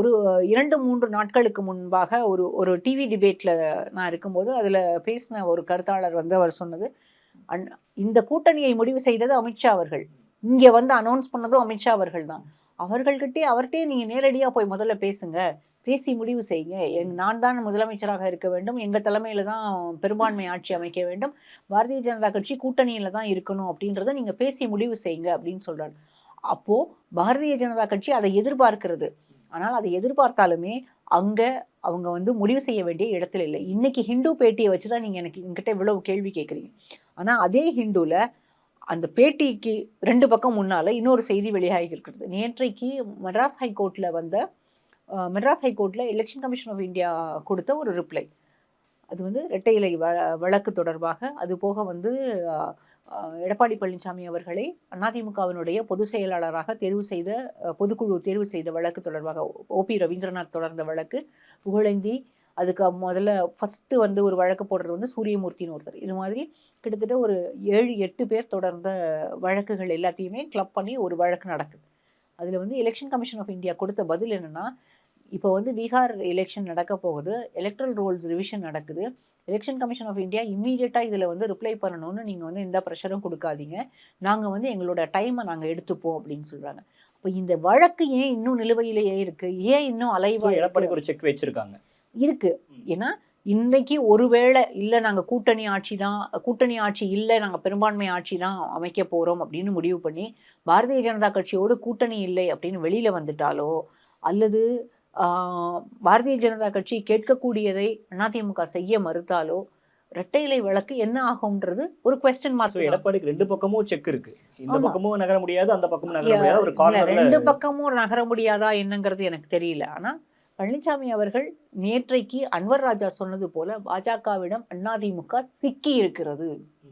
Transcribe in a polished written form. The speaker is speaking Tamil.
ஒரு 2-3 நாட்களுக்கு முன்பாக ஒரு ஒரு டிவி டிபேட்ல நான் இருக்கும்போது அதில் பேசின ஒரு கருத்தாளர் வந்து அவர் சொன்னது, அன் இந்த கூட்டணியை முடிவு செய்தது அமித்ஷா அவர்கள். இங்கே வந்து அனௌன்ஸ் பண்ணதும் அமித்ஷா அவர்கள் தான். அவர்கிட்டயே நீங்க நேரடியா போய் முதல்ல பேசுங்க. பேசி முடிவு செய்யுங்க. நான் தான் முதலமைச்சராக இருக்க வேண்டும். எங்க தலைமையில தான் பெரும்பான்மை ஆட்சி அமைக்க வேண்டும். பாரதிய ஜனதா கட்சி கூட்டணியில தான் இருக்கணும் அப்படின்றத நீங்க பேசி முடிவு செய்யுங்க அப்படின்னு சொல்றாரு. அப்போ பாரதிய ஜனதா கட்சி அதை எதிர்பார்க்கிறது. ஆனால் அதை எதிர்பார்த்தாலுமே அங்க அவங்க வந்து முடிவு செய்ய வேண்டிய இடத்துல இல்லை. இன்னைக்கு ஹிண்டு பேட்டியை வச்சு தான் நீங்க எனக்கு என்கிட்ட இவ்வளவு கேள்வி கேட்குறீங்க. ஆனா அதே ஹிண்டுல அந்த பேட்டிக்கு 2 பக்கம் முன்னால இன்னொரு செய்தி வெளியாகி இருக்கிறது. நேற்றைக்கு மெட்ராஸ் ஹைகோர்ட்ல வந்த மெட்ராஸ் ஹைகோர்ட்ல எலெக்ஷன் கமிஷன் ஆஃப் இந்தியா கொடுத்த ஒரு ரிப்ளை. அது வந்து இரட்டை இலை வழக்கு தொடர்பாக, அது போக வந்து எடப்பாடி பழனிசாமி அவர்களை அதிமுகவினுடைய பொதுச் செயலாளராக பொதுக்குழு தேர்வு செய்த வழக்கு தொடர்பாக ஓபி ரவீந்திரநாத் தொடர்ந்த வழக்கு, புகழேந்தி, அதுக்கு முதல்ல ஃபர்ஸ்ட் வந்து ஒரு வழக்கு போடுறது வந்து சூரியமூர்த்தின்னு ஒருத்தர். இது மாதிரி கிட்டத்தட்ட ஒரு 7-8 பேர் தொடர்ந்த வழக்குகள் எல்லாத்தையுமே கிளப் பண்ணி ஒரு வழக்கு நடக்குது. அதில் வந்து எலெக்ஷன் கமிஷன் ஆஃப் இந்தியா கொடுத்த பதில் என்னன்னா, இப்போ வந்து பீகார் எலெக்ஷன் நடக்க போகுது, எலக்ட்ரல் ரோல்ஸ் ரிவிஷன் நடக்குது. எலெக்ஷன் கமிஷன் ஆஃப் இந்தியா இம்மீடியட்டாக இதில் வந்து ரிப்ளை பண்ணணும்னு நீங்கள் வந்து எந்த ப்ரெஷரும் கொடுக்காதீங்க. நாங்கள் வந்து எங்களோட டைமை நாங்கள் எடுத்துப்போம் அப்படின்னு சொல்கிறாங்க. இப்போ இந்த வழக்கு ஏன் இன்னும் நிலுவையிலேயே இருக்கு? ஏன் இன்னும் அலைவா எடப்பாடிக்கு ஒரு செக் வச்சிருக்காங்க இருக்கு? ஏன்னா இன்னைக்கு ஒருவேளை இல்லை நாங்கள் கூட்டணி ஆட்சி இல்லை, நாங்கள் பெரும்பான்மை ஆட்சி தான் அமைக்க போகிறோம் அப்படின்னு முடிவு பண்ணி பாரதிய ஜனதா கட்சியோடு கூட்டணி இல்லை அப்படின்னு வெளியில் வந்துட்டாலோ, அல்லது பாரதிய ஜனதா கட்சி கேட்கக்கூடியதை அதிமுக செய்ய மறுத்தாலோ இரட்டை இலை வழக்கு என்ன ஆகும்ன்றது ஒரு கொஸ்டின் மார்க். எடப்பாடிக்கு 2 பக்கமும் செக் இருக்கு. இந்த பக்கமும் நகர முடியாது, அந்த பக்கமும் நகர முடியாது. ஒரு கார்னர்ல 2 பக்கமும் நகர முடியாதா என்னங்கிறது எனக்கு தெரியல. ஆனா பழனிசாமி அவர்கள் நேற்றைக்கு அன்வர் ராஜா சொன்னது போல பாஜகவிடம் அதிமுக சிக்கி இருக்கிறது.